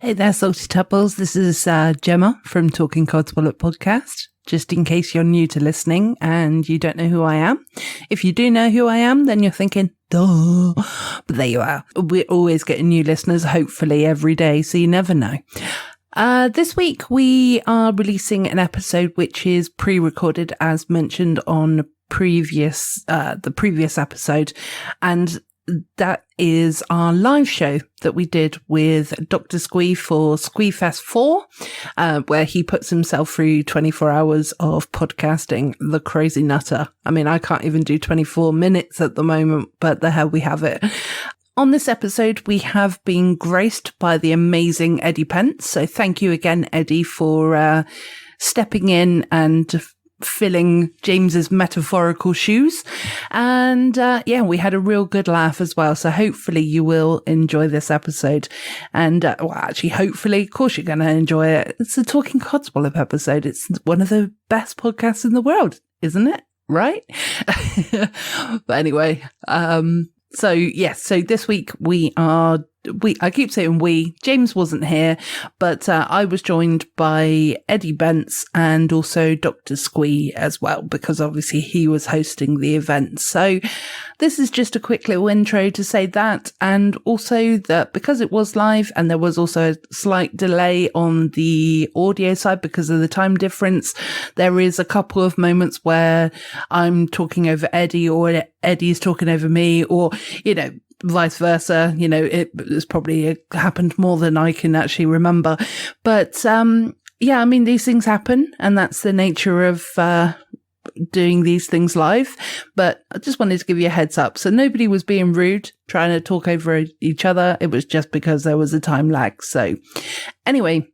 Hey there, Salty Tupples. This is Gemma from Talking Codswallop podcast. Just in case you're new to listening and you don't know who I am. If you do know who I am, then you're thinking, duh. But there you are. We're always getting new listeners, hopefully every day, so you never know. This week we are releasing an episode which is pre-recorded, as mentioned on the previous episode, and that is our live show that we did with Doctor Squee for Squeefest 4, where he puts himself through 24 hours of podcasting, the crazy nutter. I mean, I can't even do 24 minutes at the moment, but the hell we have it. On this episode, we have been graced by the amazing Eddie Pence. So thank you again, Eddie, for stepping in and filling James's metaphorical shoes. And we had a real good laugh as well. So hopefully you will enjoy this episode. And hopefully, of course, you're going to enjoy it. It's a Talking Codswallop episode. It's one of the best podcasts in the world, isn't it? Right? But anyway, so this week I keep saying James wasn't here, but I was joined by Eddie Pence and also Doctor Squee as well, because obviously he was hosting the event. So this is just a quick little intro to say that, and also that because it was live and there was also a slight delay on the audio side because of the time difference, there is a couple of moments where I'm talking over Eddie or Eddie's talking over me, or, vice versa. It's probably happened more than I can actually remember. But, these things happen, and that's the nature of, doing these things live. But I just wanted to give you a heads up. So nobody was being rude, trying to talk over each other. It was just because there was a time lag. So anyway,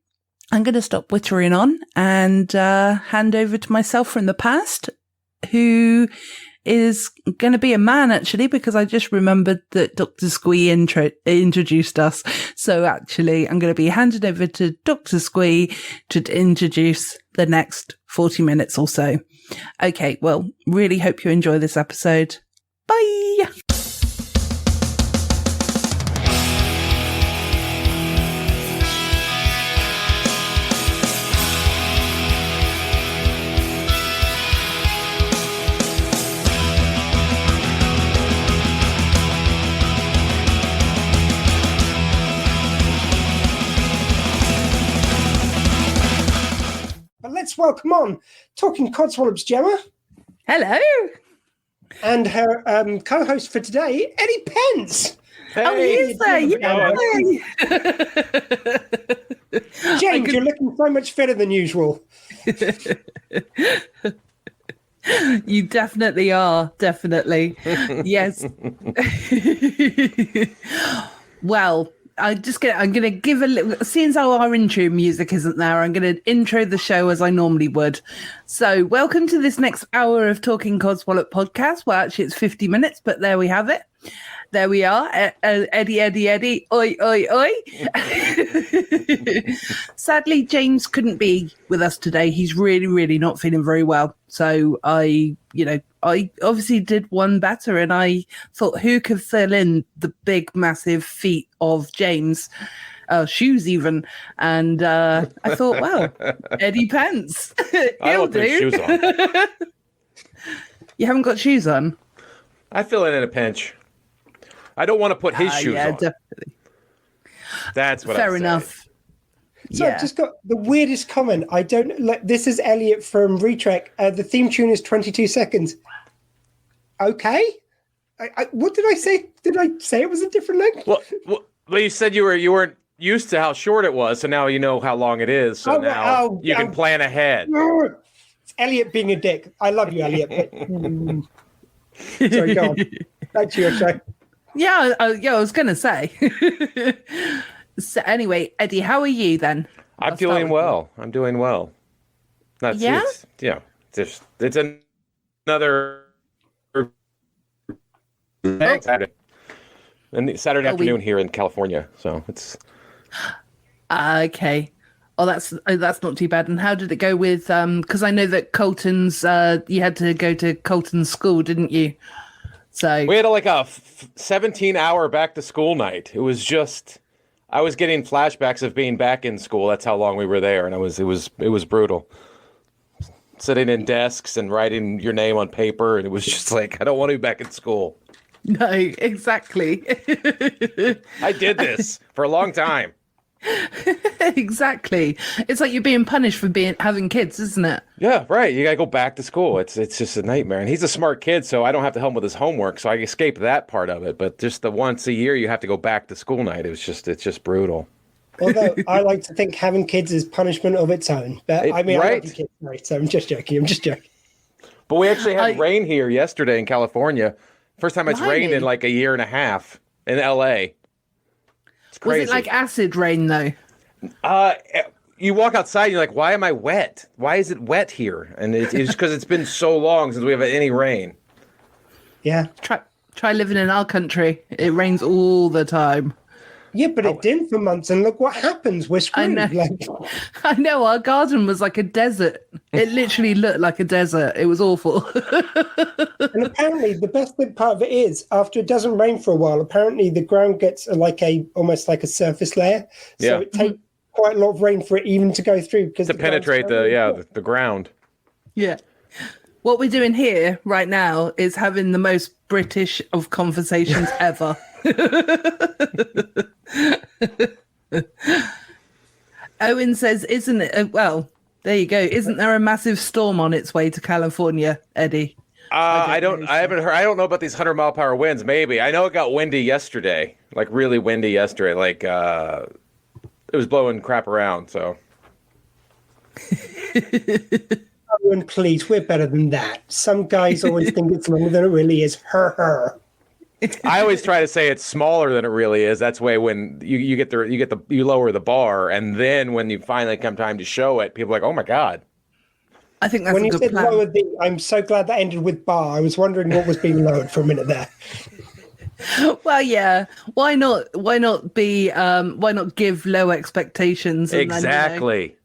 I'm going to stop wittering on and, hand over to myself from the past, who is going to be a man, actually, because I just remembered that Dr. Squee introduced us. So actually, I'm going to be handed over to Dr. Squee to introduce the next 40 minutes or so. Okay, well, really hope you enjoy this episode. Bye! Let's welcome on Talking Codswallop's Gemma. Hello. And her co-host for today, Eddie Pence. Hey, oh, he is there. Yay. James, you're looking so much fitter than usual. You definitely are. Definitely. Yes. Well, I'm going to give a little, since our intro music isn't there, I'm going to intro the show as I normally would. So welcome to this next hour of Talking Codswallop podcast. Well, actually it's 50 minutes, but there we have it. There we are. Eddie. Oi, oi, oi. Sadly, James couldn't be with us today. He's really, really not feeling very well. So I obviously did one better, and I thought, who could fill in the big, massive feet of James? Shoes even. And I thought, well, Eddie Pence. He'll do. Shoes on. You haven't got shoes on? I fill in a pinch. I don't want to put his shoes on. Definitely. That's what Fair enough. So I've just got the weirdest comment. I don't like. This is Elliot from Retrek. The theme tune is 22 seconds. Okay. What did I say? Did I say it was a different length? Well, you said you weren't used to how short it was, so now you know how long it is. So now you can plan ahead. It's Elliot being a dick. I love you, Elliot. But, sorry, go on. Back to your show. Yeah, I was going to say. So anyway, Eddie, how are you then? I'm doing well. It's another Saturday. And Saturday afternoon here in California, so it's okay. Oh, that's not too bad. And how did it go with? Because I know that Colton's. You had to go to Colton's school, didn't you? So we had a 17-hour back to school night. It was just I was getting flashbacks of being back in school. That's how long we were there, and it was brutal. Sitting in desks and writing your name on paper, and it was just like, I don't want to be back in school. No, exactly. I did this for a long time. Exactly. It's like you're being punished for having kids, isn't it? Yeah, right. You gotta go back to school. It's just a nightmare. And he's a smart kid, so I don't have to help him with his homework, so I escape that part of it. But just the once a year you have to go back to school night, it's just brutal. Although I like to think having kids is punishment of its own. But I mean, right? I love kids, right? So I'm just joking. But we actually had rain here yesterday in California. First time it's rained in like a year and a half in LA. It's crazy. Was it like acid rain though? You walk outside and you're like, why am I wet? Why is it wet here? And it's because it's been so long since we have any rain. Yeah. Try living in our country. It rains all the time. Yeah, but it didn't for months, and look what happens. We're screwed. I know. Our garden was like a desert. It literally looked like a desert. It was awful. And apparently, the best part of it is, after it doesn't rain for a while, apparently the ground gets almost like a surface layer. So it takes quite a lot of rain for it even to go through to penetrate the ground. Yeah. What we're doing here right now is having the most British of conversations ever. Owen says, isn't it? Well, there you go. Isn't there a massive storm on its way to California, Eddie? I haven't heard. I don't know about these 100-mile-per-hour winds. Maybe I know it got windy yesterday, like really windy yesterday. Like it was blowing crap around. So. Owen, please, we're better than that. Some guys always think it's longer than it really is. Her. I always try to say it's smaller than it really is. That's way when you lower the bar, and then when you finally come time to show it, people are like, oh my God. I think that's when a you good said plan. lower the, I'm so glad that ended with bar. I was wondering what was being lowered for a minute there. Well, yeah. Why not give low expectations? And exactly.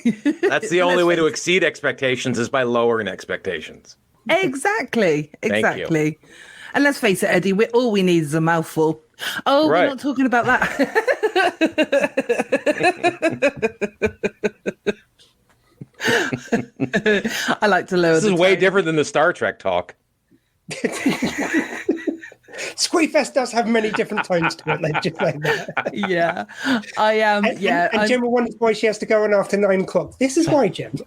Then, that's the only way to exceed expectations is by lowering expectations. Exactly. Thank you. And let's face it, Eddie, all we need is a mouthful. Oh, right. We're not talking about that. I like to lower this is way different than the Star Trek talk. Squeefest does have many different tones to it, like just like that. Yeah, I am. And Gemma wonders why she has to go on after 9 o'clock. This is why, Gemma.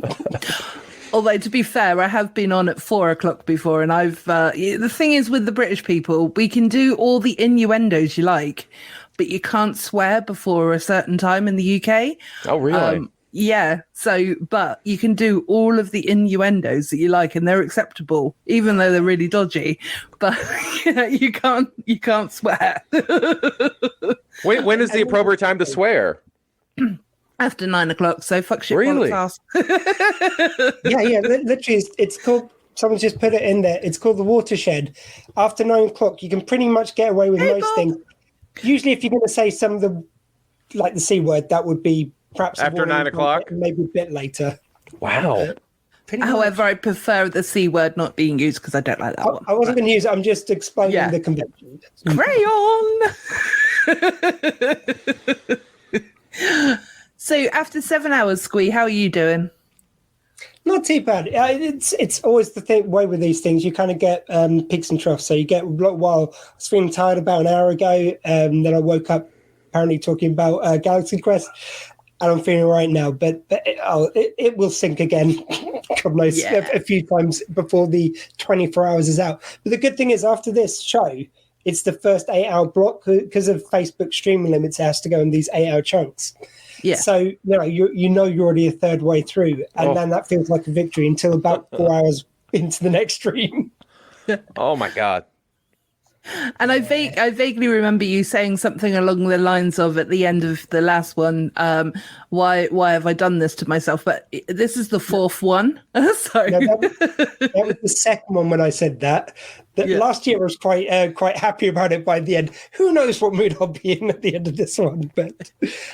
Although, to be fair, I have been on at 4 o'clock before, and I've. The thing is, with the British people, we can do all the innuendos you like, but you can't swear before a certain time in the UK. Oh, really? Yeah. So, but you can do all of the innuendos that you like, and they're acceptable, even though they're really dodgy. But you can't swear. When is the appropriate time to swear? After 9 o'clock. So fuck shit. Really? Yeah. Literally, it's called. Someone's just put it in there. It's called the watershed. After 9 o'clock, you can pretty much get away with most things. Usually, if you're going to say some of the, like the C word, that would be perhaps after 9 o'clock, maybe a bit later. Wow. However, I prefer the C word not being used because I don't like that one. I wasn't going to use it. I'm just explaining the convention. Crayon. So after 7 hours, Squee, how are you doing? Not too bad. It's always the way with these things. You kind of get peaks and troughs. So you get a while. I was feeling tired about an hour ago. Then I woke up apparently talking about Galaxy Quest. And I'm feeling right now, but it will sink again a few times before the 24 hours is out. But the good thing is after this show, it's the first 8-hour block because of Facebook streaming limits. It has to go in these 8-hour chunks. Yeah. So you're already a third way through, and then that feels like a victory until about 4 hours into the next stream. Oh my God. And I vaguely remember you saying something along the lines of at the end of the last one, why have I done this to myself? But this is the fourth one. Sorry. No, that was the second one when I said that. Last year I was quite happy about it by the end. Who knows what mood I'll be in at the end of this one? But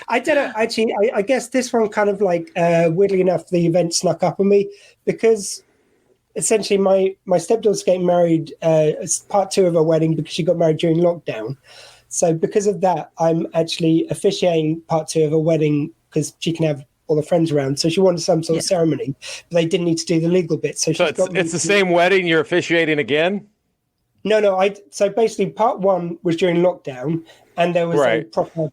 I don't know. Actually, I guess this one kind of like, weirdly enough, the event snuck up on me because essentially my stepdaughter's getting married as part 2 of her wedding because she got married during lockdown. So because of that, I'm actually officiating part 2 of a wedding because she can have all the friends around. So she wanted some sort of ceremony, but they didn't need to do the legal bit. So it's the same wedding you're officiating again? No. So basically part 1 was during lockdown and there was a proper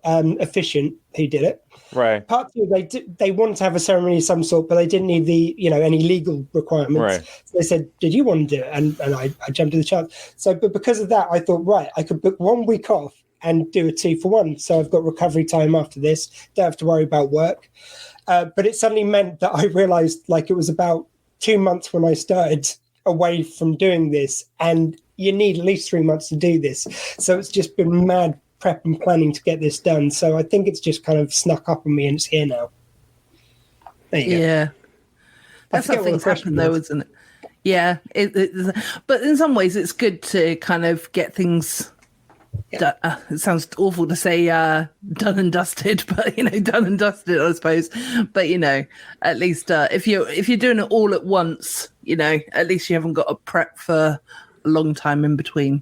officiant who did it. Right. Part 2, they wanted to have a ceremony of some sort, but they didn't need the, any legal requirements. Right. So they said, did you want to do it? And I jumped at the chance. So, but because of that, I thought, right, I could book 1 week off and do a 2-for-1. So I've got recovery time after this. Don't have to worry about work. But it suddenly meant that I realized like it was about 2 months when I started away from doing this. And you need at least 3 months to do this. So it's just been mad prep and planning to get this done. So I think it's just kind of snuck up on me and it's here now. There you go. Yeah. That's how things happen though, isn't it? Yeah. But in some ways it's good to kind of get things done. It sounds awful to say done and dusted, but done and dusted, I suppose. But at least if you're doing it all at once, at least you haven't got to prep for a long time in between.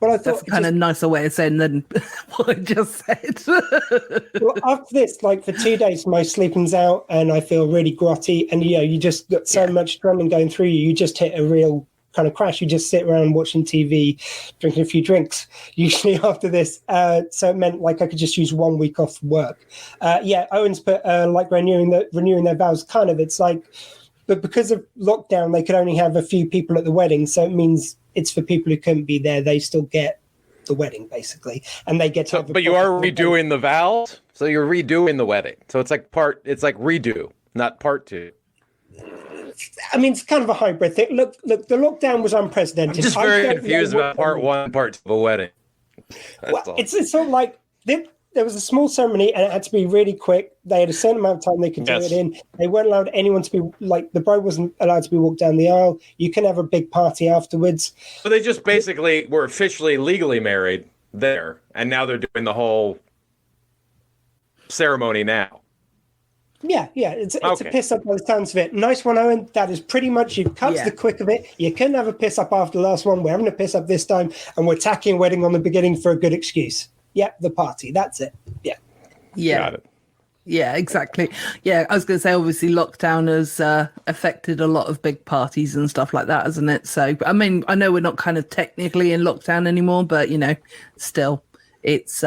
Well, I thought that's kind of nicer way of saying than what I just said. Well, after this, like for 2 days, my sleeping's out and I feel really grotty. And, you just got so much adrenaline going through you. You just hit a real kind of crash. You just sit around watching TV, drinking a few drinks, usually after this. So it meant like I could just use 1 week off work. Owen's put like renewing their vows. Kind of, it's like, but because of lockdown, they could only have a few people at the wedding. So it means it's for people who couldn't be there. They still get the wedding, basically, and they get to. But you are redoing the vows, so you're redoing the wedding. So it's like redo, not part 2. I mean, it's kind of a hybrid thing. Look, the lockdown was unprecedented. I'm just very confused about part 1 and part 2 of a wedding. It's sort of like there was a small ceremony and it had to be really quick. They had a certain amount of time they could do it in. They weren't allowed anyone to be like the bride wasn't allowed to be walked down the aisle. You can have a big party afterwards. So they just basically were officially legally married there, and now they're doing the whole ceremony now. Yeah. It's a piss up by the sounds of it. Nice one, Owen. That is pretty much you cut to the quick of it. You couldn't have a piss up after the last one. We're having a piss up this time, and we're tacking a wedding on the beginning for a good excuse. Yep, the party. That's it. Yeah. Got it. Yeah, exactly. Yeah, I was going to say, obviously, lockdown has affected a lot of big parties and stuff like that, hasn't it? So, I mean, I know we're not kind of technically in lockdown anymore, but, still, it's,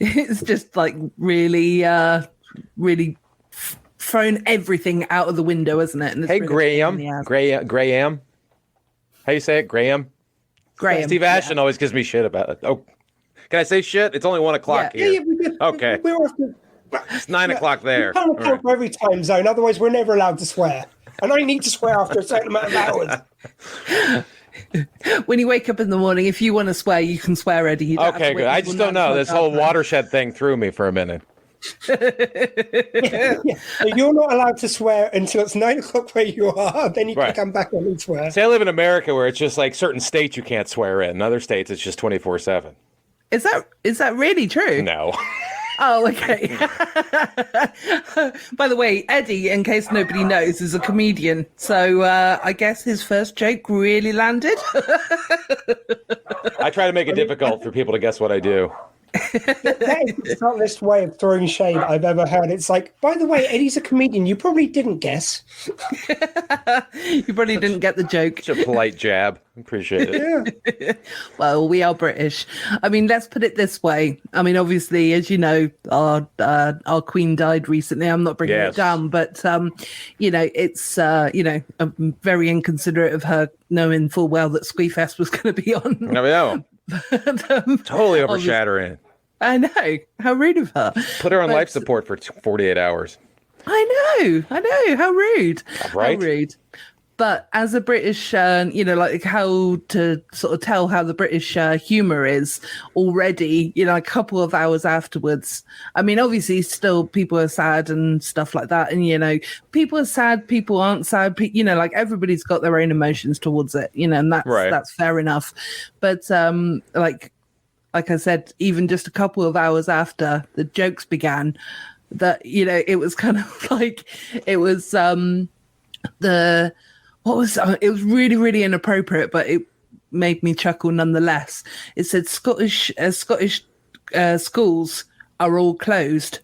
it's just like really, really thrown everything out of the window, isn't it? And it's hey, really Graham. How you say it? Graham? Steve Ashton always gives me shit about it. Oh, can I say shit? It's only 1 o'clock here. Okay. It's 9 o'clock there. We can't count for every time zone, otherwise we're never allowed to swear. And I need to swear after a certain amount of hours. When you wake up in the morning, if you want to swear, you can swear, Eddie. You okay, good. I just don't know. This whole watershed thing threw me for a minute. So you're not allowed to swear until it's 9 o'clock where you are. Then you can come back on and swear. See, I live in America where it's just like certain states you can't swear in. In other states, it's just 24/7. Is that really true? No. Oh, okay. By the way, Eddie, in case nobody knows, is a comedian. So I guess his first joke really landed. I try to make it difficult for people to guess what I do. That is the smartest way of throwing shade I've ever heard. It's like, by the way, Eddie's a comedian. You probably didn't guess. You probably didn't get the joke. Such a polite jab. Appreciate it. Yeah. Well, we are British. I mean, let's put it this way. I mean, obviously, as you know, our Queen died recently. I'm not bringing it down, but it's I'm very inconsiderate of her knowing full well that Squeefest was going to be on. I know. But, totally overshadowing. I know. How rude of her. Put her on life support for 48 hours. I know. How rude. Right? How rude. But as a British, like how to sort of tell how the British humour is already, a couple of hours afterwards. I mean, obviously, still people are sad and stuff like that. And, people are sad, people aren't sad. Like everybody's got their own emotions towards it, and that's fair enough. But like I said, even just a couple of hours after the jokes began, that, it was kind of like it was it was really, really inappropriate, but made me chuckle nonetheless. It said Scottish schools are all closed,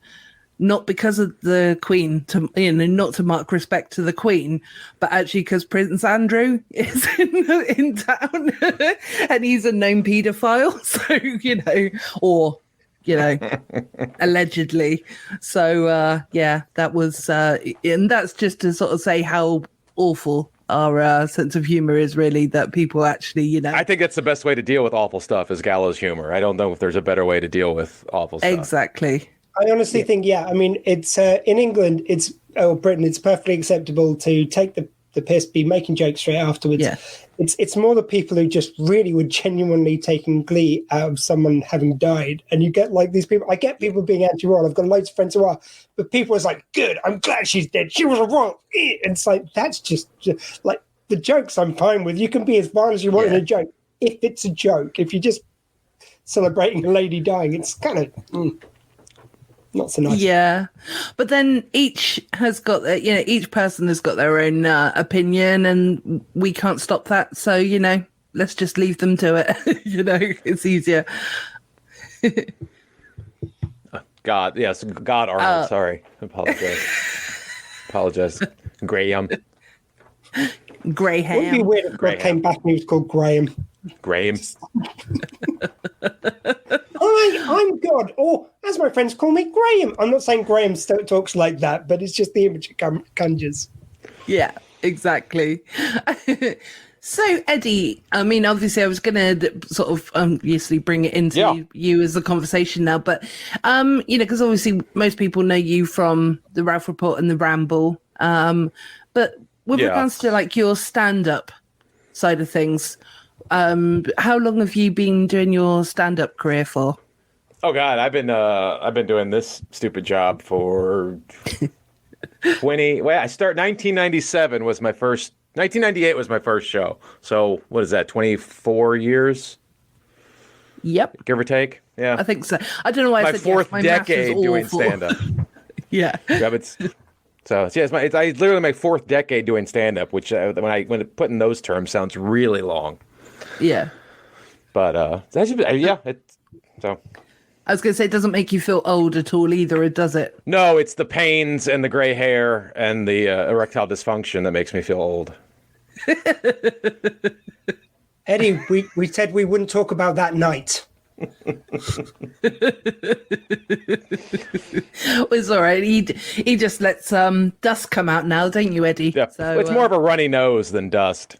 not because of the Queen, not to mark respect to the Queen, but actually because Prince Andrew is in town and he's a known paedophile. So, allegedly. So, that was, and that's just to sort of say how awful our sense of humor is, really, that people actually, I think that's the best way to deal with awful stuff is gallows humor. I don't know if there's a better way to deal with awful stuff. Exactly. I honestly think, I mean, it's in England, Britain, it's perfectly acceptable to take the piss, be making jokes straight afterwards. Yeah. It's more the people who just really were genuinely taking glee out of someone having died. And you get like these people, I get people being anti-royal. I've got loads of friends who are, but people was like, good, I'm glad she's dead. She was a royal. And it's like, that's just like the jokes I'm fine with. You can be as violent as you want in a joke. If it's a joke, if you're just celebrating a lady dying, it's kind of... not so nice. Yeah, but then each person has got their own opinion, and we can't stop that. So let's just leave them to it. It's easier. God, yes, God, Arnold. Sorry, apologize. Graham. It would be weird if God came back and he was called Graham. Graham. I'm God, or as my friends call me, Graham. I'm not saying Graham talks like that, but it's just the image it conjures. Yeah, exactly. So, Eddie, I mean, obviously I was going to sort of obviously bring it into you as a conversation now, but, because obviously most people know you from the Ralph Report and the Ramble. But with regards to like your stand-up side of things, how long have you been doing your stand-up career for? Oh God, I've been doing this stupid job for 20. Well, I started 1997 was my first. 1998 was my first show. So what is that? 24 years. Yep, give or take. Yeah, I think so. I don't know why I said fourth decade doing stand-up. Yeah. It's literally my fourth decade doing stand-up, which when it put in those terms sounds really long. Yeah. But so. I was going to say, it doesn't make you feel old at all either, does it? No, it's the pains and the gray hair and the erectile dysfunction that makes me feel old. Eddie, we said we wouldn't talk about that night. It's all right. He just lets dust come out now, don't you, Eddie? Yeah. So, it's more of a runny nose than dust.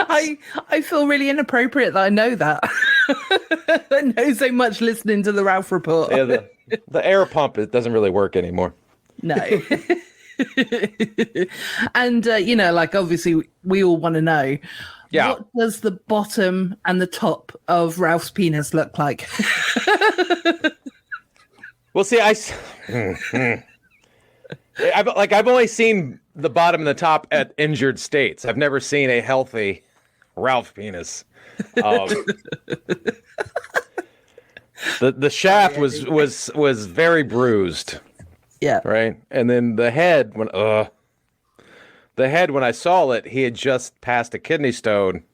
I feel really inappropriate that I know that. I know so much listening to the Ralph Report. Yeah, the air pump, it doesn't really work anymore. No. And obviously we all want to know, what does the bottom and the top of Ralph's penis look like? Well, see, I've only seen the bottom and the top at injured states. I've never seen a healthy Ralph penis. The shaft was very bruised. Yeah. Right. And then the head when I saw it, he had just passed a kidney stone,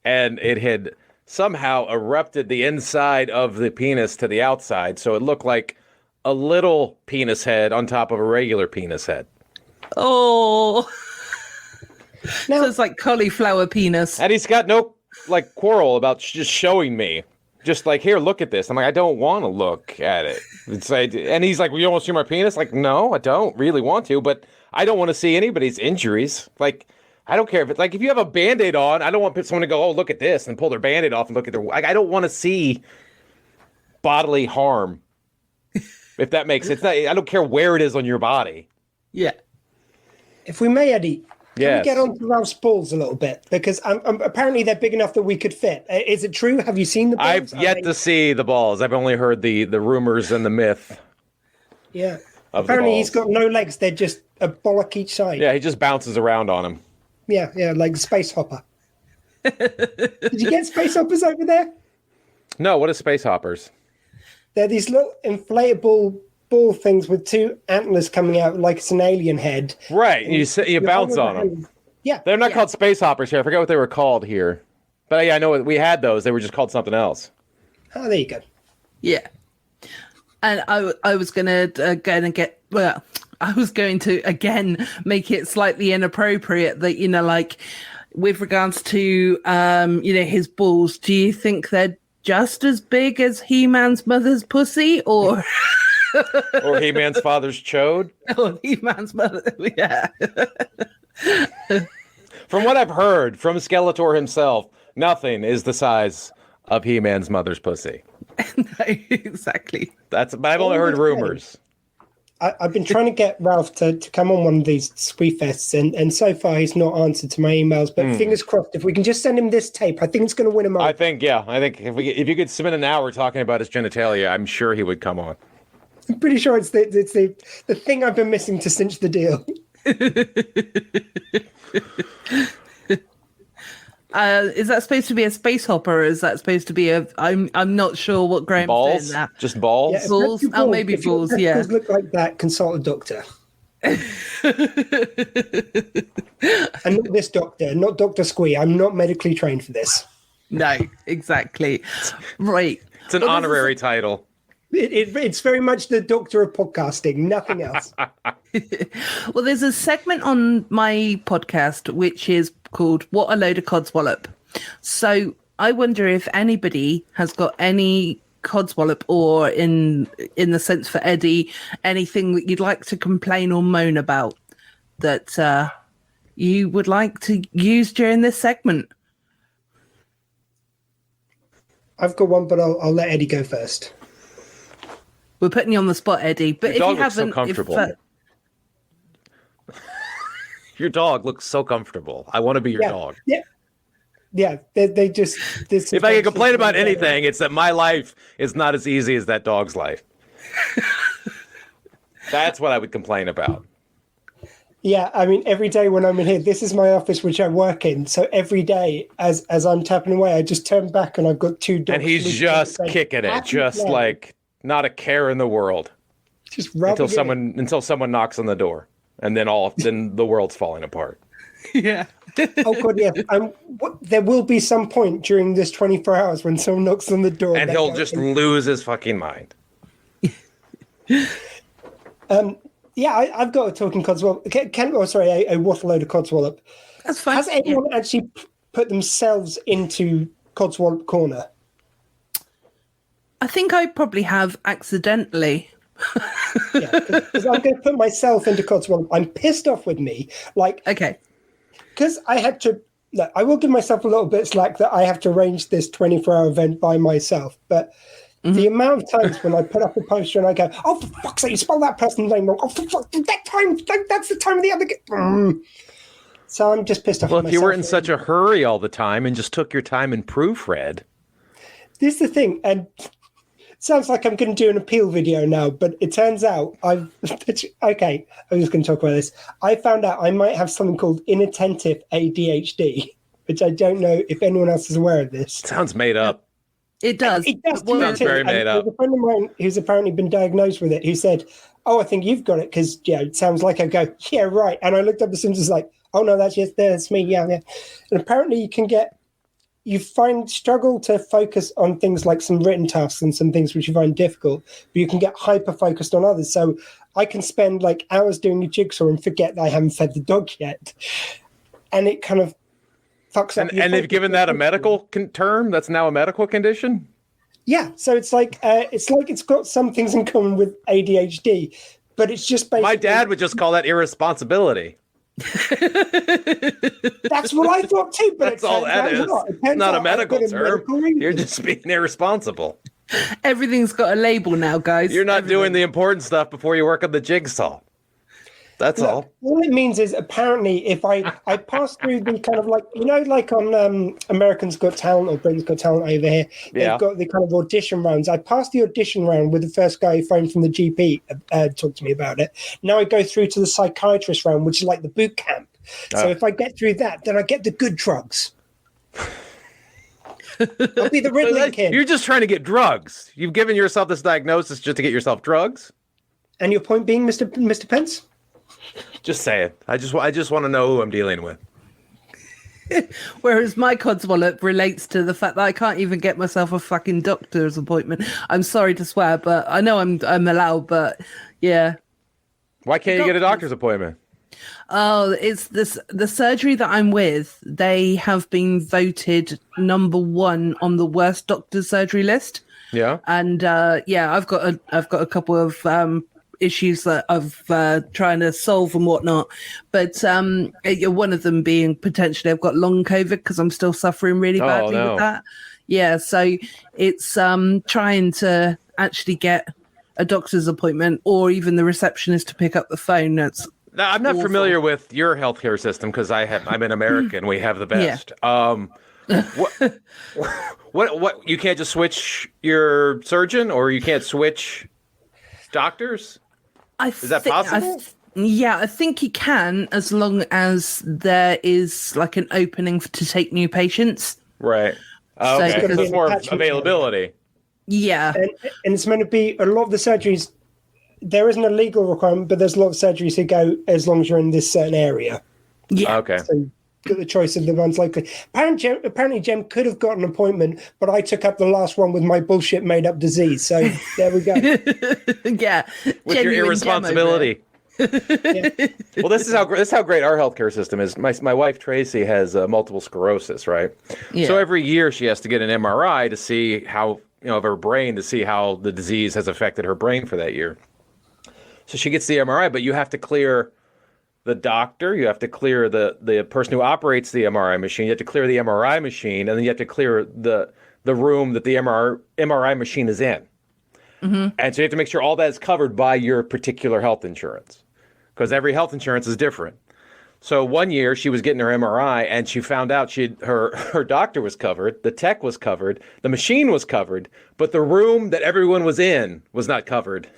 and it had somehow erupted the inside of the penis to the outside, so it looked like a little penis head on top of a regular penis head. Oh. So it's like cauliflower penis. And he's got no quarrel about just showing me. Just like, here, look at this. I'm like, I don't want to look at it. It's like, and he's like, well, you don't want to see my penis? Like, no, I don't really want to, but I don't want to see anybody's injuries. Like, I don't care if it's like, if you have a Band-Aid on, I don't want someone to go, oh, look at this, and pull their Band-Aid off and look at their, I don't want to see bodily harm. If that makes sense. I don't care where it is on your body. Yeah. If we may, Eddie, can we Yes. get on to Ralph's balls a little bit? Because apparently they're big enough that we could fit. Is it true? Have you seen the balls? I've yet to see the balls. I've only heard the rumors and the myth. Yeah. Of the Apparently balls. he's got no legs. They're just a bollock each side. Yeah, he just bounces around on him. Yeah, like Space Hopper. Did you get Space Hoppers over there? No, what is space hoppers? They're these little inflatable ball things with two antlers coming out like it's an alien head. Right, you bounce on them. Yeah. They're not called space hoppers here. I forget what they were called here. But yeah, I know we had those. They were just called something else. Oh, there you go. Yeah. And I was going to I was going to, again, make it slightly inappropriate that, like, with regards to, his balls, do you think they're just as big as He-Man's mother's pussy, or... Or He-Man's father's chode? Or He-Man's mother, yeah. From what I've heard from Skeletor himself, nothing is the size of He-Man's mother's pussy. No, exactly. But I've only heard rumors. I've been trying to get Ralph to come on one of these Squeefests, and so far he's not answered to my emails. But fingers crossed, if we can just send him this tape, I think it's going to win him over. I think if you could spend an hour talking about his genitalia, I'm sure he would come on. I'm pretty sure it's the thing I've been missing to cinch the deal. Is that supposed to be a space hopper, or is that supposed to be I'm not sure what Graham's balls? doing that. Just balls? Yeah, balls? Oh, maybe if your balls, yeah. testicles look like that, consult a doctor. And not this doctor, not Doctor Squee. I'm not medically trained for this. No, exactly. Right. It's an honorary title. It's very much the doctor of podcasting, nothing else. Well, there's a segment on my podcast which is called What a Load of Codswallop. So I wonder if anybody has got any codswallop, or in the sense for Eddie, anything that you'd like to complain or moan about that you would like to use during this segment. I've got one, but I'll let Eddie go first. We're putting you on the spot, Eddie. But Your if you dog looks so haven't, comfortable. Your dog looks so comfortable. I want to be your dog. Yeah. They just. If I can complain about anything, it's that my life is not as easy as that dog's life. That's what I would complain about. Yeah, I mean, every day when I'm in here, this is my office, which I work in. So every day, as I'm tapping away, I just turn back and I've got two dogs. And he's just kicking it, just like not a care in the world. Just until someone knocks on the door, and then the world's falling apart. Yeah. Oh god, yeah. There will be some point during this 24 hours when someone knocks on the door, and he'll just lose his fucking mind. Yeah, I've got a talking codswallop. A water load of codswallop. That's fine. Has anyone actually put themselves into codswallop corner? I think I probably have accidentally. Yeah, because I'm going to put myself into codswallop. I'm pissed off with me. Like, okay. Because I had to, look, I will give myself a little bit slack that I have to arrange this 24-hour event by myself. But the amount of times when I put up a poster and I go, oh, for fuck's sake, you spell that person's name wrong. Oh, for fuck's sake, that's the time of the other. So I'm just pissed off. Well, if you were in such a hurry all the time and just took your time and proofread. This is the thing. And it sounds like I'm going to do an appeal video now, but it turns out okay, I'm just going to talk about this. I found out I might have something called inattentive ADHD, which I don't know if anyone else is aware of this. Sounds made up. It does. It does. Sounds very made up. There's a friend of mine who's apparently been diagnosed with it who said, oh, I think you've got it because, it sounds like I go, yeah, right. And I looked up the symptoms like, oh, no, that's me. Yeah. And apparently you struggle to focus on things like some written tasks and some things which you find difficult, but you can get hyper-focused on others. So I can spend like hours doing a jigsaw and forget that I haven't fed the dog yet. And it kind of fucks up. And they've given that a medical term? That's now a medical condition? Yeah. So it's like it's got some things in common with ADHD, but it's just basically... My dad would just call that irresponsibility. That's what I thought too, but that's all that is. It's not a medical term. You're just being irresponsible. Everything's got a label now, guys. You're not doing the important stuff before you work on the jigsaw. That's all. All it means is apparently if I pass through the kind of like, like on American's Got Talent or Britain's Got Talent over here, they've got the kind of audition rounds. I passed the audition round with the first guy who phoned from the GP, talked to me about it. Now I go through to the psychiatrist round, which is like the boot camp. So if I get through that, then I get the good drugs. I'll be the Ritalin kid. You're just trying to get drugs. You've given yourself this diagnosis just to get yourself drugs. And your point being, Mr. Pence? Just say it. I just want to know who I'm dealing with. Whereas my codswallop relates to the fact that I can't even get myself a fucking doctor's appointment. I'm sorry to swear, but I know I'm allowed, but yeah. Why can't you get a doctor's appointment? Oh, it's the surgery that I'm with. They have been voted number 1 on the worst doctor's surgery list. Yeah. And I've got a couple of issues that I've trying to solve and whatnot. But one of them being potentially I've got long COVID because I'm still suffering really badly with that. Yeah, so it's trying to actually get a doctor's appointment or even the receptionist to pick up the phone. That's Now, I'm not awful. familiar with your healthcare system because I'm an American. We have the best. Yeah. What? You can't just switch your surgeon, or you can't switch doctors? Is that possible? I think you can, as long as there is like an opening to take new patients. Right. Oh, So okay. because- So it's more availability. Yeah. And it's meant to be a lot of the surgeries. There isn't a legal requirement, but there's a lot of surgeries who go as long as you're in this certain area. Yeah. Okay. So you got the choice of the ones likely. Apparently, Jem could have got an appointment, but I took up the last one with my bullshit made up disease. So there we go. Yeah. With your irresponsibility. Yeah. Well, this is how great our healthcare system is. My wife Tracy has multiple sclerosis, right? Yeah. So every year she has to get an MRI to see how of her brain, to see how the disease has affected her brain for that year. So she gets the MRI, but you have to clear the doctor, you have to clear the person who operates the MRI machine, you have to clear the MRI machine, and then you have to clear the room that the MRI machine is in. Mm-hmm. And so you have to make sure all that is covered by your particular health insurance, because every health insurance is different. So one year she was getting her MRI and she found out her doctor was covered, the tech was covered, the machine was covered, but the room that everyone was in was not covered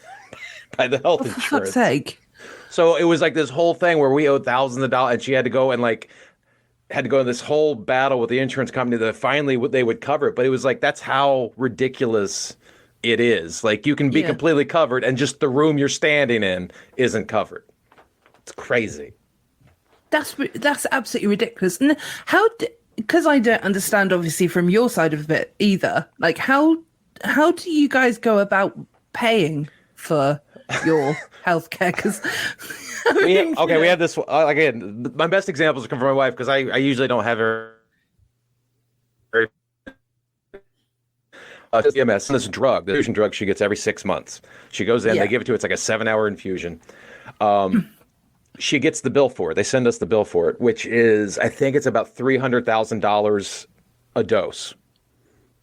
by the health insurance. For fuck's sake. So it was like this whole thing where we owed thousands of dollars, and she had to go and had to go in this whole battle with the insurance company that finally they would cover it. But it was like, that's how ridiculous it is. Like, you can be completely covered and just the room you're standing in isn't covered. It's crazy. That's absolutely ridiculous. And because I don't understand, obviously, from your side of it either. Like, how do you guys go about paying for your healthcare? Because we have this again. My best examples come from my wife, because I usually don't have her. CMS, this drug, the infusion drug she gets every 6 months. She goes in, they give it to her. It's like a 7-hour infusion. She gets the bill for it. They send us the bill for it, which is, I think it's about $300,000 a dose.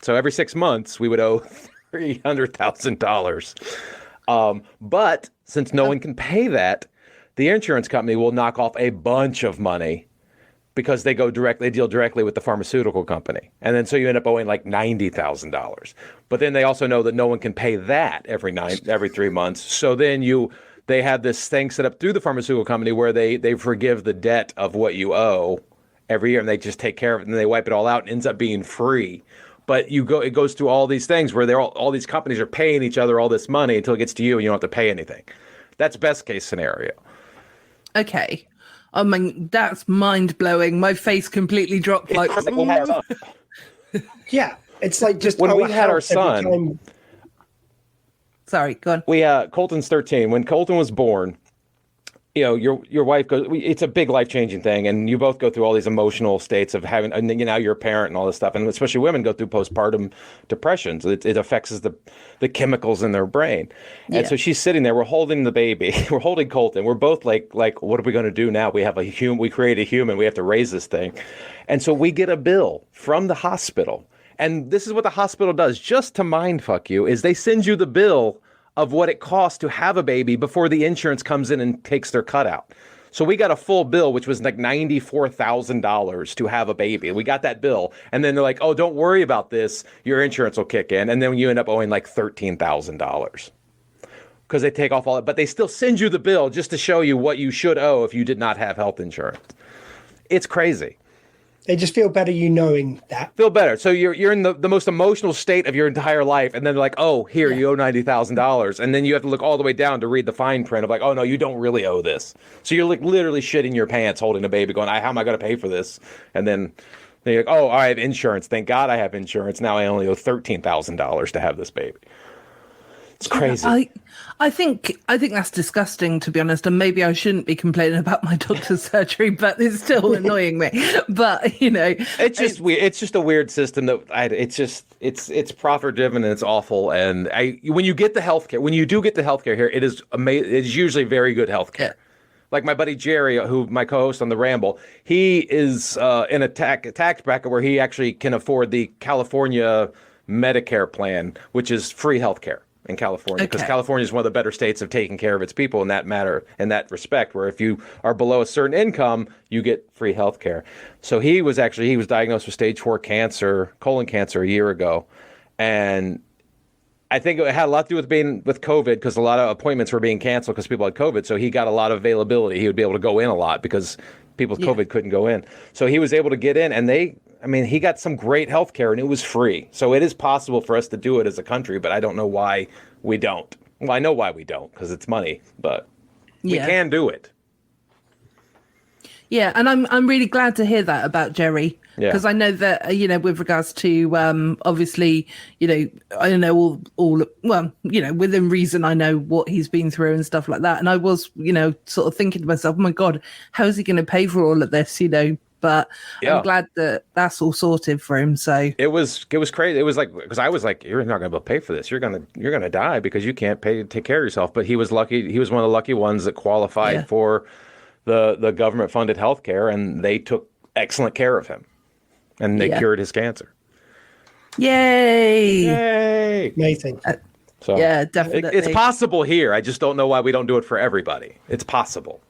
So every 6 months we would owe $300,000. But since no one can pay that, the insurance company will knock off a bunch of money because they deal directly with the pharmaceutical company. And then so you end up owing like $90,000. But then they also know that no one can pay that every 3 months. So then they have this thing set up through the pharmaceutical company where they forgive the debt of what you owe every year, and they just take care of it, and then they wipe it all out and ends up being free. But it goes through all these things where all these companies are paying each other all this money until it gets to you and you don't have to pay anything. That's best case scenario. Okay. I mean, that's mind-blowing. My face completely dropped like... Yeah, it's like just... When we had our son... Sorry, go on. Colton's 13. When Colton was born, your wife goes, it's a big life-changing thing, and you both go through all these emotional states of having, and now you're a parent and all this stuff, and especially women go through postpartum depressions. It affects the chemicals in their brain. And so she's sitting there, we're holding the baby, we're holding Colton, we're both like, what are we going to do now? We have we create a human, we have to raise this thing. And so we get a bill from the hospital. And this is what the hospital does, just to mindfuck you, is they send you the bill of what it costs to have a baby before the insurance comes in and takes their cut out. So we got a full bill, which was like $94,000 to have a baby. We got that bill. And then they're like, oh, don't worry about this. Your insurance will kick in. And then you end up owing like $13,000 because they take off all that. But they still send you the bill just to show you what you should owe if you did not have health insurance. It's crazy. They just feel better you knowing that. Feel better. So you're in the most emotional state of your entire life, and then they're like, oh, here, you owe $90,000. And then you have to look all the way down to read the fine print of like, oh, no, you don't really owe this. So you're like literally shitting your pants holding a baby going, how am I going to pay for this? And then you're like, oh, I have insurance. Thank God I have insurance. Now I only owe $13,000 to have this baby. It's crazy. I think that's disgusting, to be honest, and maybe I shouldn't be complaining about my doctor's surgery, but it's still annoying me. But it's just weird. It's just a weird system that it's profit driven and it's awful. And when you get the healthcare, when you do get the healthcare here, it is amazing. It's usually very good healthcare. Yeah. Like my buddy Jerry, who my co-host on the Ramble, he is in a tax bracket where he actually can afford the California Medicare plan, which is free healthcare in California, because California is one of the better states of taking care of its people in that respect, where if you are below a certain income, you get free health care. So he was diagnosed with stage 4 cancer, colon cancer, a year ago. And I think it had a lot to do with COVID, because a lot of appointments were being canceled because people had COVID. So he got a lot of availability. He would be able to go in a lot because people with COVID couldn't go in. So he was able to get in, and he got some great health care, and it was free. So it is possible for us to do it as a country, but I don't know why we don't. Well, I know why we don't, because it's money, but we can do it. Yeah, and I'm really glad to hear that about Jerry, because I know that with regards to obviously I know all well within reason I know what he's been through and stuff like that, and I was sort of thinking to myself, oh my God, how is he going to pay for all of this? But I'm glad that that's all sorted for him. So it was crazy. It was like, because I was like, you're not going to be able to pay for this. You're gonna die because you can't pay to take care of yourself. But he was lucky. He was one of the lucky ones that qualified for the government funded health care, and they took excellent care of him, and they cured his cancer. Yay! Amazing. So yeah, definitely. It's possible here. I just don't know why we don't do it for everybody. It's possible.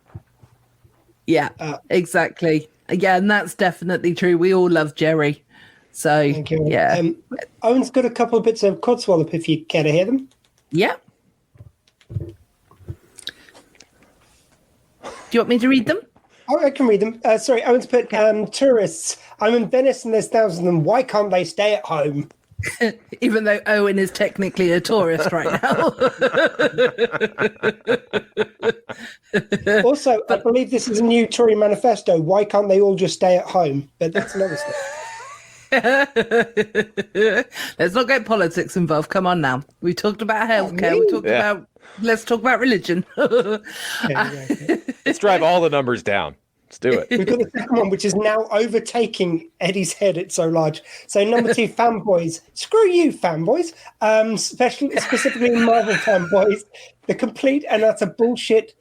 Yeah, exactly. Yeah, and that's definitely true. We all love Jerry. So, thank you. Yeah. Owen's got a couple of bits of Codswallop if you care to hear them. Yeah. Do you want me to read them? Oh, I can read them. Sorry, Owen's put tourists. I'm in Venice and there's thousands of them. Why can't they stay at home? Even though Owen is technically a tourist right now. Also, I believe this is a new Tory manifesto. Why can't they all just stay at home? But that's another story. Let's not get politics involved. Come on now. We talked about healthcare. We talked about. Let's talk about religion. Let's drive all the numbers down. Let's do it. We've got the second one, which is now overtaking Eddie's head. It's so large. So number 2, Fanboys. Screw you, Fanboys. Specifically Marvel Fanboys. The complete and utter bullshit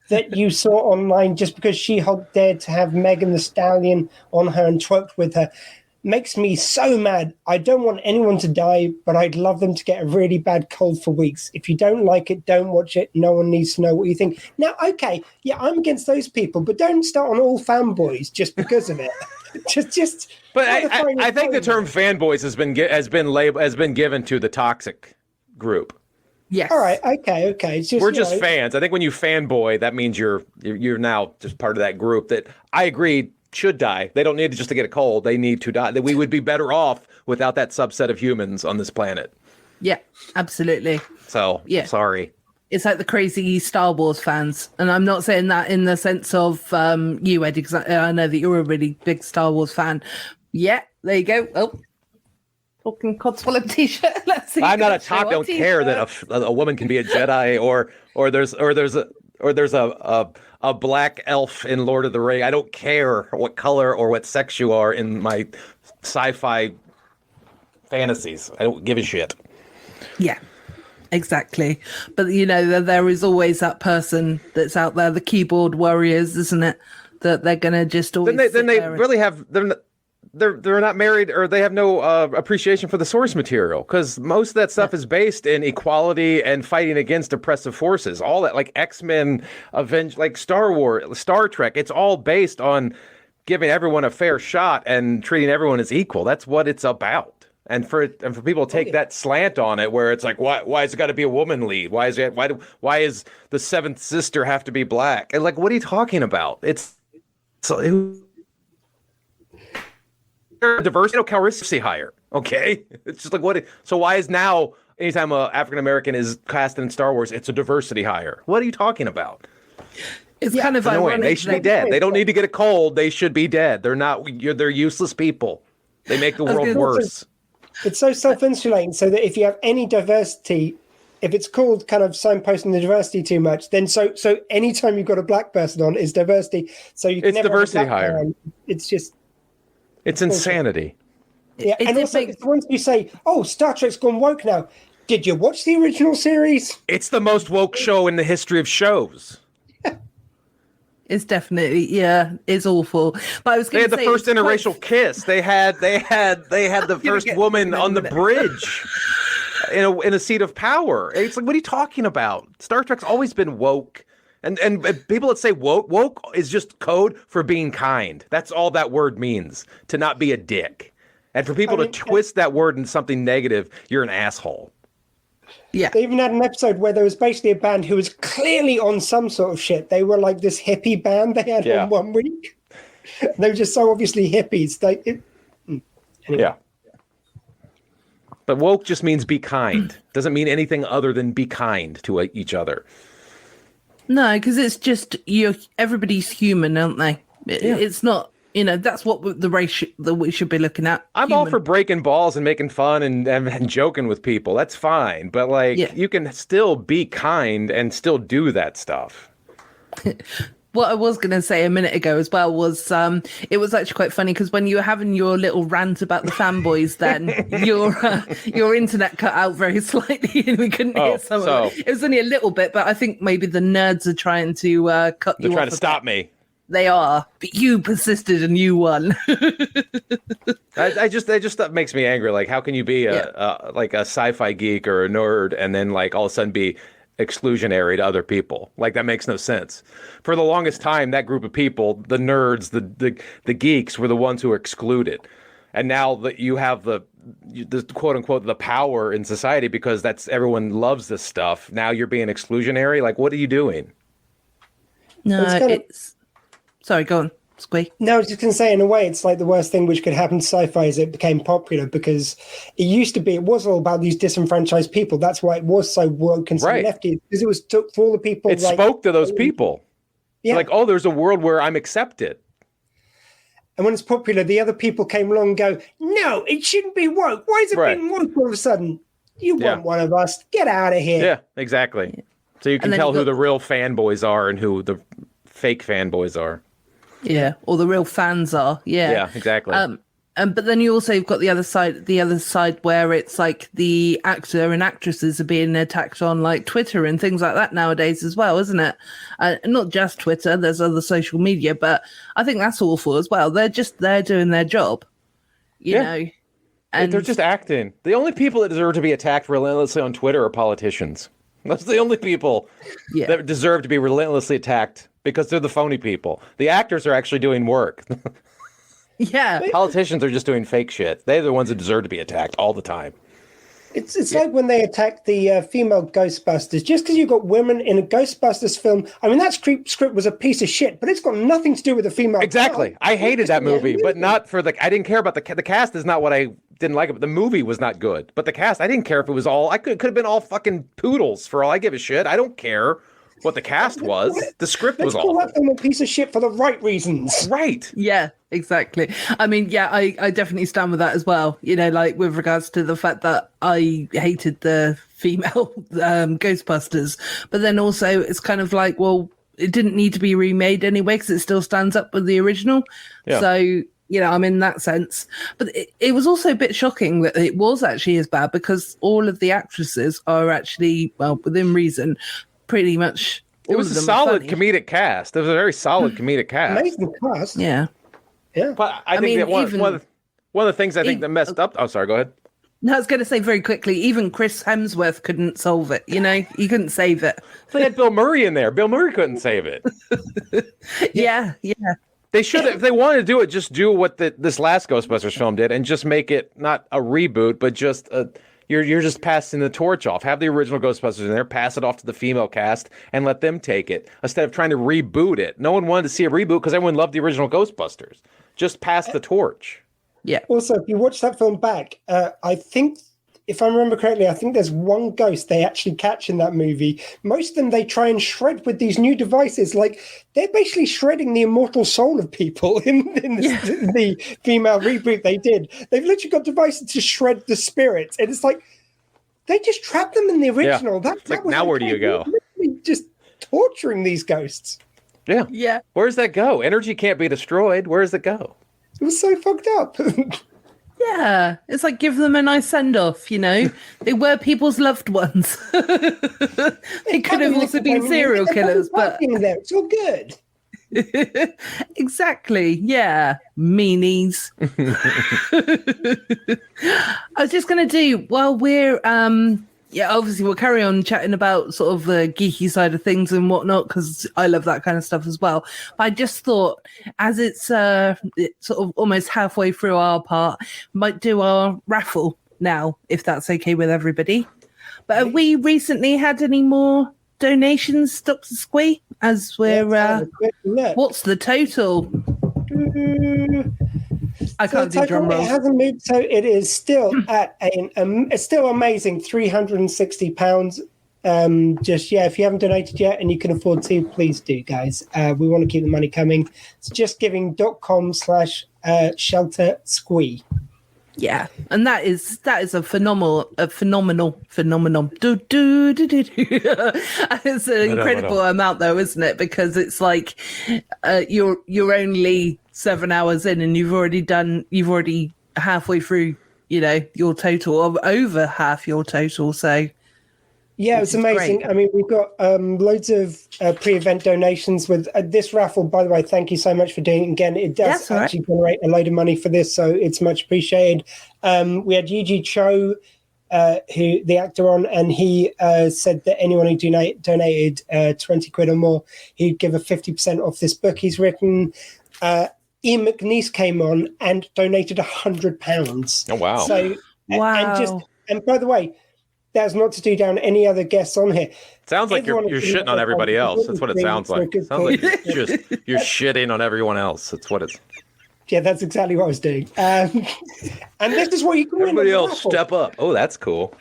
that you saw online just because She-Hulk dared to have Megan Thee Stallion on her and twerked with her makes me so mad. I don't want anyone to die, but I'd love them to get a really bad cold for weeks. If you don't like it, don't watch it. No one needs to know what you think. Now, okay, yeah, I'm against those people, but don't start on all fanboys just because of it. just. But I think the term fanboys has been given to the toxic group. Yes. All right. Okay. It's just, we're just fans. I think when you fanboy, that means you're now just part of that group that I agree should die. They don't need to just to get a cold. They need to die. That we would be better off without that subset of humans on this planet. Yeah, absolutely. So, sorry. It's like the crazy Star Wars fans. And I'm not saying that in the sense of you, Eddie, because I know that you're a really big Star Wars fan. Yeah, there you go. Oh, talking Codswallop t-shirt. Let's see. I'm not a top. Don't care that a woman can be a Jedi or there's a black elf in Lord of the Rings. I don't care what color or what sex you are in my sci-fi fantasies. I don't give a shit. Yeah, exactly. But there is always that person that's out there, the keyboard warriors, isn't it? That they're gonna just always. Then they really have. They're not married, or they have no appreciation for the source material, because most of that stuff is based in equality and fighting against oppressive forces. All that, like X-Men, like Star Wars, Star Trek, it's all based on giving everyone a fair shot and treating everyone as equal. That's what it's about. And for people to take that slant on it, where it's like, why has it got to be a woman lead? Why is the seventh sister have to be black? And like, what are you talking about? diversity, Calrissian hire. Okay, it's just like what? So why is now anytime a African American is cast in Star Wars, it's a diversity hire? What are you talking about? It's kind of annoying. ironic. They should be dead. They don't need to get a cold. They should be dead. They're not. They're useless people. They make the world worse. It's so self-insulating, so that if you have any diversity, if it's called kind of signposting the diversity too much, then so anytime you've got a black person on, it's diversity. So you can it's never diversity hire. It's just it's insanity. Yeah, and also it's the ones you say, "Oh, Star Trek's gone woke now." Did you watch the original series? It's the most woke show in the history of shows. It's definitely, it's awful. But I was going to say, they had the first interracial kiss. They had the first woman on the bridge in a seat of power. It's like, what are you talking about? Star Trek's always been woke. And people that say woke is just code for being kind. That's all that word means, to not be a dick. And for people to twist that word into something negative, you're an asshole. Yeah. They even had an episode where there was basically a band who was clearly on some sort of shit. They were like this hippie band they had on 1 week. They were just so obviously hippies. Yeah. But woke just means be kind. Doesn't mean anything other than be kind to each other. No, because it's just everybody's human, aren't they? It's not. That's what the race that we should be looking at. I'm all for breaking balls and making fun and joking with people. That's fine. But you can still be kind and still do that stuff. What I was going to say a minute ago as well was it was actually quite funny because when you were having your little rant about the fanboys, then your internet cut out very slightly and we couldn't hear some of it. It was only a little bit, but I think maybe the nerds are trying to cut you off. They're trying to stop me. They are, but you persisted and you won. I just that makes me angry. Like, how can you be a sci-fi geek or a nerd and then all of a sudden be exclusionary to other people? Like, that makes no sense. For the longest time, that group of people, the nerds, the geeks, were the ones who were excluded. And now that you have the quote unquote the power in society because everyone loves this stuff, now you're being exclusionary. Like, what are you doing? No, it's sorry, go on, Squee. No, I was just going to say, in a way, it's like the worst thing which could happen to sci-fi is it became popular because it was all about these disenfranchised people. That's why it was so woke and so lefty, because it was for all the people. It spoke to those people. Yeah. Like, oh, there's a world where I'm accepted. And when it's popular, the other people came along and go, no, it shouldn't be woke. Why is it being woke all of a sudden? You want one of us. Get out of here. Yeah, exactly. So you can tell who the real fanboys are and who the fake fanboys are. Yeah, or the real fans are. Yeah, exactly. But then you also have got the other side where it's like the actor and actresses are being attacked on like Twitter and things like that nowadays as well, isn't it? Not just Twitter, there's other social media, but I think that's awful as well. They're just there doing their job, you know. And they're just acting. The only people that deserve to be attacked relentlessly on Twitter are politicians. That's the only people that deserve to be relentlessly attacked. Because they're the phony people. The actors are actually doing work. Yeah. Politicians are just doing fake shit. They're the ones that deserve to be attacked all the time. It's like when they attacked the female Ghostbusters. Just because you've got women in a Ghostbusters film. I mean, that script was a piece of shit, but it's got nothing to do with the female. Exactly. Girl. I hated that movie, but not for I didn't care about the cast is not what I didn't like it. But the movie was not good. But the cast, I didn't care if it was all, could have been all fucking poodles for all I give a shit. I don't care what the cast was. The script was awful. Let's call that film a piece of shit for the right reasons. Right. Yeah, exactly. I mean, I definitely stand with that as well. Like with regards to the fact that I hated the female Ghostbusters. But then also it's kind of like, well, it didn't need to be remade anyway because it still stands up with the original. Yeah. So, I'm in that sense. But it was also a bit shocking that it was actually as bad because all of the actresses are actually, well, within reason, pretty much it was a solid comedic cast. It was a very solid comedic cast. Amazing cast. Yeah. But I think that one of the things I think that messed up. Oh, sorry. Go ahead. No, I was going to say very quickly. Even Chris Hemsworth couldn't solve it. He couldn't save it. They had Bill Murray in there. Bill Murray couldn't save it. Yeah. They should, if they wanted to do it, just do what this last Ghostbusters film did, and just make it not a reboot, but just You're just passing the torch off. Have the original Ghostbusters in there, pass it off to the female cast, and let them take it instead of trying to reboot it. No one wanted to see a reboot because everyone loved the original Ghostbusters. Just pass the torch. Yeah. Also, if you watch that film back, I think, if I remember correctly, I think there's one ghost they actually catch in that movie. Most of them they try and shred with these new devices. Like, they're basically shredding the immortal soul of people in the female reboot they did. They've literally got devices to shred the spirits. And it's like, they just trapped them in the original. Yeah. That now where do you go? Literally just torturing these ghosts. Yeah. Yeah. Where does that go? Energy can't be destroyed. Where does it go? It was so fucked up. Yeah, it's like give them a nice send-off, you know? They were people's loved ones. They could have also been serial killers, but... It's all good. Exactly, yeah. Meanies. I was just going to do, while we're... obviously we'll carry on chatting about sort of the geeky side of things and whatnot, because I love that kind of stuff as well. But I just thought, as it's sort of almost halfway through our part, might do our raffle now, if that's okay with everybody. But have we recently had any more donations, Doctor Squee? As we're, what's the total? I can't do drum rolls. It hasn't moved, so it is still at it's still amazing £360. If you haven't donated yet and you can afford to, please do, guys. We want to keep the money coming. It's justgiving.com/shelter squee. Yeah, and that is a phenomenal. It's an incredible amount, though, isn't it? Because it's like you're only 7 hours in, and you've already halfway through, you know, your total, or over half your total. So yeah, it's amazing. Great. I mean, we've got loads of pre-event donations with this raffle. By the way, thank you so much for doing it again. It does actually generate a load of money for this, so it's much appreciated. We had Yuji Cho, who the actor on, and he said that anyone who donated 20 quid or more, he'd give a 50% off this book he's written. Ian McNeice came on and donated £100. Oh wow! So wow! And by the way, that's not to do down any other guests on here. Sounds like you're shitting on everybody else. That's what it sounds like. Sounds like you're shitting on everyone else. That's what it's. Yeah, that's exactly what I was doing. And this is what you can win. Everybody else step up. Oh, that's cool.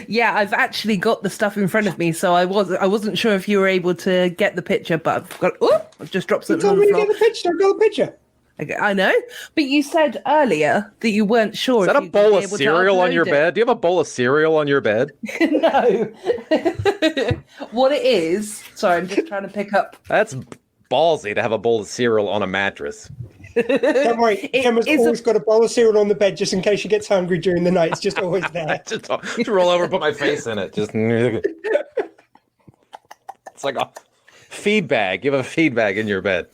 Yeah, I've actually got the stuff in front of me, so I wasn't sure if you were able to get the picture, but I've just dropped something on the floor. You told me to get the picture. I got the picture. I know, but you said earlier that you weren't sure. Is that a bowl of cereal on your bed? Do you have a bowl of cereal on your bed? No. What it is, sorry, I'm just trying to pick up. That's ballsy to have a bowl of cereal on a mattress. Don't worry, Gemma's always got a bowl of cereal on the bed just in case she gets hungry during the night. It's just always there. just roll over and put my face in it. Just it's like a feed bag. You have a feed bag in your bed.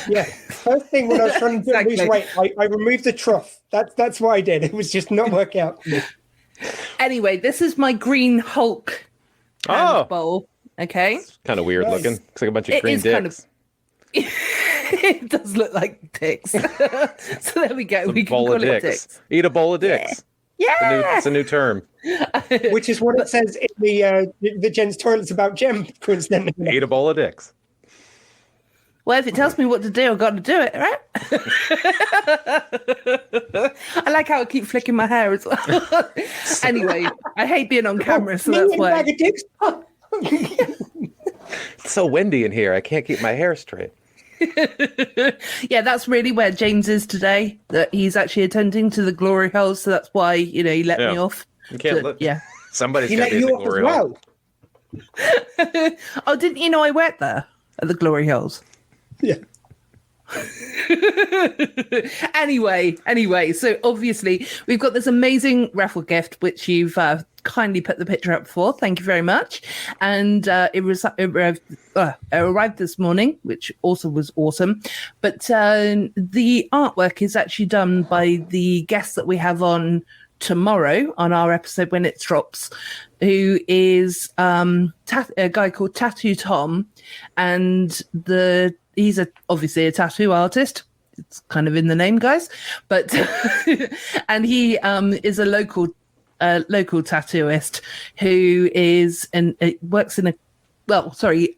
Yeah, first thing when I was trying to lose weight, I removed the trough. That's what I did. It was just not working out for me. Anyway, this is my green Hulk bowl. Okay, it's kind of weird looking. Looks like a bunch of green dicks. It does look like dicks. So there we go. We can call it dicks. Eat a bowl of dicks. Yeah, it's a new term. Which is what it says in the gents' toilets about Gem, coincidentally. Eat a bowl of dicks. Well, if it tells me what to do, I've got to do it, right? I like how I keep flicking my hair as well. Anyway, I hate being on camera, so that's why. It's so windy in here. I can't keep my hair straight. Yeah, that's really where James is today. That he's actually attending to the glory holes, so that's why he let me off. You can't let. Yeah, somebody's got to be in the glory hole. Oh, didn't you know I worked there at the glory holes? Yeah. Anyway, so obviously we've got this amazing raffle gift which you've kindly put the picture up for. Thank you very much. And it arrived this morning, which also was awesome. But the artwork is actually done by the guest that we have on tomorrow on our episode when it drops, who is a guy called Tattoo Tom, and he's obviously a tattoo artist. It's kind of in the name, guys. But and he is a local tattooist who he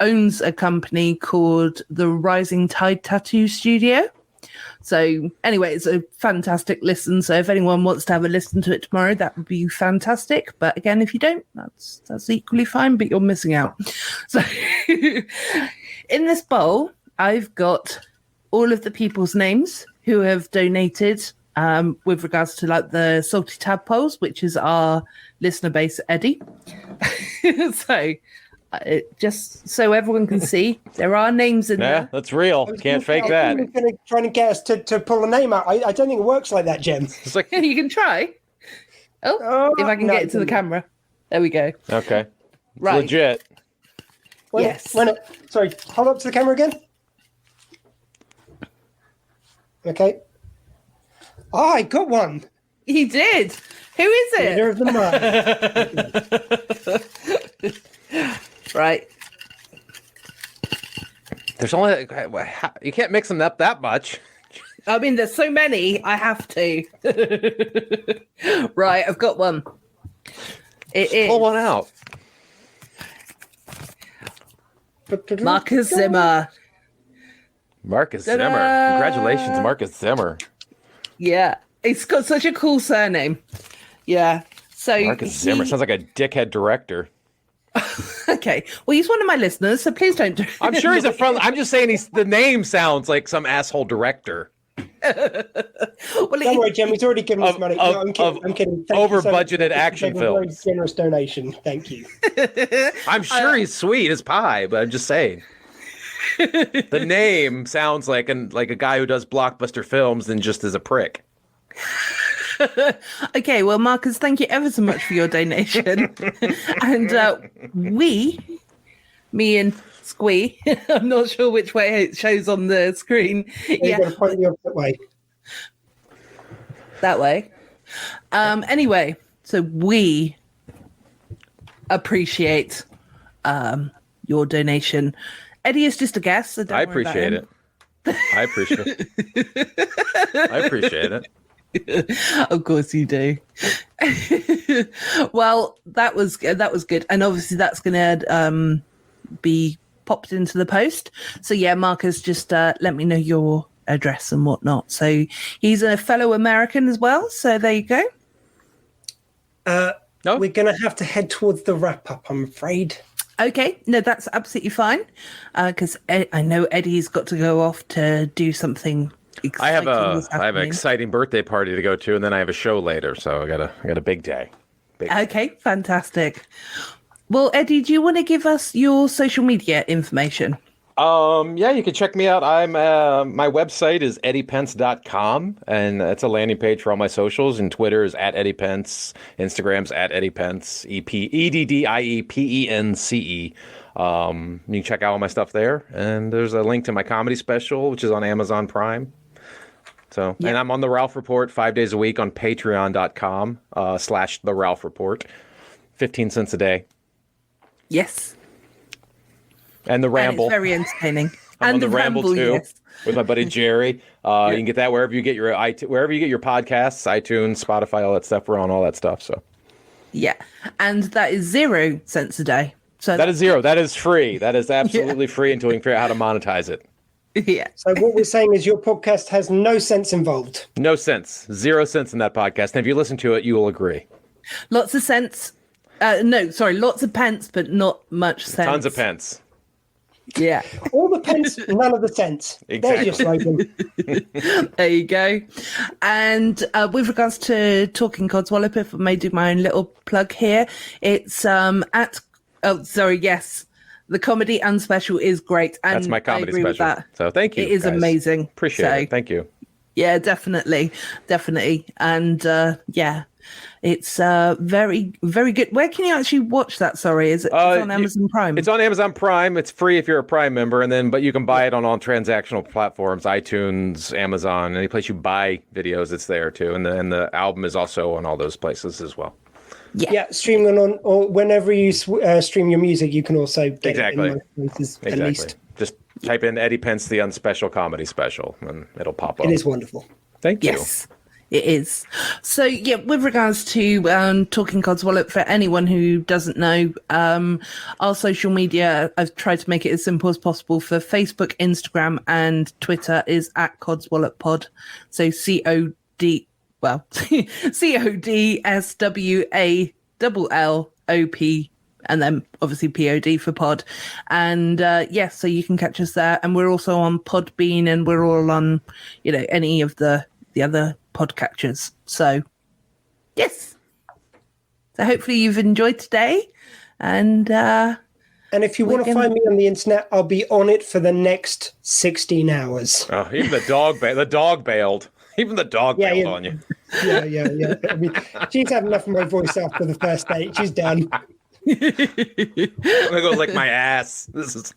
owns a company called the Rising Tide Tattoo Studio. So anyway, it's a fantastic listen. So if anyone wants to have a listen to it tomorrow, that would be fantastic. But again, if you don't, that's equally fine, but you're missing out. So in this bowl, I've got all of the people's names who have donated with regards to like the Salty Tadpoles, which is our listener base, Eddie. So just so everyone can see, there are names in there. Yeah, that's real. Can't fake that. I was trying to get us to pull a name out. I don't think it works like that, Jem. It's like, You can try. If I can get it to the camera. There we go. okay. It's Right. legit. Yes. Sorry, hold up to the camera again. Okay. Oh, I got one. He did. Who is it? Leader of the mind. Right. There's only you can't mix them up that much. I mean, there's so many. I have to. Right, I've got one. It is Pull one out. Marcus Zimmer. Marcus Ta-da! Zimmer. Congratulations, Marcus Zimmer. Yeah, it's got such a cool surname. Yeah. So Marcus Zimmer sounds like a dickhead director. Okay. Well, he's one of my listeners, so please don't do it. I'm sure he's a front. I'm just saying the name sounds like some asshole director. Well, Don't worry, Jem. He's already given us money. No, I'm kidding. Thank over you so much. budgeted action Gave a very films. generous donation. Thank you. I'm sure he's sweet as pie, but I'm just saying. The name sounds like a guy who does blockbuster films and just is a prick. Okay, well, Marcus, thank you ever so much for your donation. And me and Squee, I'm not sure which way it shows on the screen. You've got to point the opposite way. That way. Anyway, so we appreciate your donation. Eddie is just a guest, so don't I worry about appreciate him. it. I appreciate it. I appreciate it. Of course you do. Well, that was good, and obviously that's going to be popped into the post. So yeah, Marcus, just let me know your address and whatnot. So he's a fellow American as well. So there you go. No? We're going to have to head towards the wrap up, I'm afraid. Okay, no, that's absolutely fine. Because I know Eddie's got to go off to do something. I have this an afternoon. exciting birthday party to go to, and then I have a show later, so I got a big day. Okay, fantastic. Well, Eddie, do you want to give us your social media information? Yeah, you can check me out. I'm my website is eddiepence.com, and it's a landing page for all my socials. And Twitter is @EddiePence, Instagram's @EddiePence, EDDIEPENCE. You can check out all my stuff there, and there's a link to my comedy special, which is on Amazon Prime. So, Yeah. And I'm on the Ralph Report 5 days a week on patreon.com /the Ralph Report, 15 cents a day. Yes. And the Ramble. And it's very entertaining. I'm and on the Ramble too, yes. with my buddy Jerry. You can get that wherever you get your podcasts, iTunes, Spotify, all that stuff. We're on all that stuff. So Yeah. And that is 0 cents a day. So that is 0. That is free. That is absolutely free until we can figure out how to monetize it. Yeah. So what we're saying is your podcast has no sense involved. No sense. 0 cents in that podcast. And if you listen to it, you will agree. Lots of cents. Lots of pence, but not much sense. Tons of pence. Yeah. All the pence, none of the sense. Exactly. There's your slogan. There you go. And with regards to Talking Codswallop, if I may do my own little plug here, it's yes. The comedy and special is great. And That's my comedy I agree with special. that. So thank you. It is guys. amazing. Appreciate it. Thank you. Yeah, definitely. And it's very, very good. Where can you actually watch that? Sorry, is it on Amazon Prime? It's on Amazon Prime. It's free if you're a Prime member, but you can buy it on all transactional platforms, iTunes, Amazon, any place you buy videos, it's there too. And the album is also on all those places as well. Yeah, streaming on, or whenever you stream your music, you can also get it in most places, at least. Just type in Eddie Pence, the Unspecial Comedy Special, and it'll pop up. It is wonderful. Thank you. Yes. It is. So, yeah, with regards to Talking Codswallop, for anyone who doesn't know, our social media, I've tried to make it as simple as possible for Facebook, Instagram, and Twitter is at CodswallopPod. So COD, well, CODSWALLOP, and then obviously POD for pod. And yes, so you can catch us there. And we're also on Podbean, and we're all on, any of the other podcatchers. So yes, so hopefully you've enjoyed today, and if you want to find me on the internet, I'll be on it for the next 16 hours. Oh, even the dog bailed. Even the dog bailed on you. Yeah. I mean, she's had enough of my voice after the first date. She's done. I'm gonna go lick my ass. This is.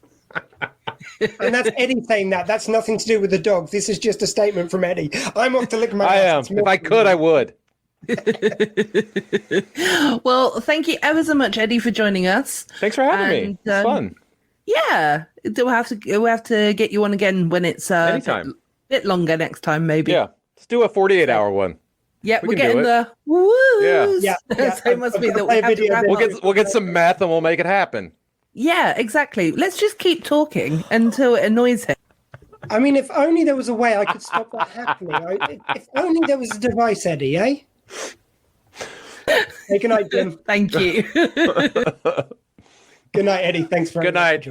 And that's Eddie saying that. That's nothing to do with the dog. This is just a statement from Eddie. I'm off to lick my ass. I am. If I could, I would. Well, thank you ever so much, Eddie, for joining us. Thanks for having me. It's fun. Yeah, we'll have to get you on again when it's anytime. A bit longer next time, maybe. Yeah, let's do a 48-hour one. Yeah, we're getting the woos. Yeah. So it must be that we have to wrap we'll get some math and we'll make it happen. Yeah, exactly. Let's just keep talking until it annoys him. I mean, if only there was a way I could stop that happening. If only there was a device, Eddie, eh? Hey, good night, Jim. Thank you. Good night, Eddie. Thanks for Good night.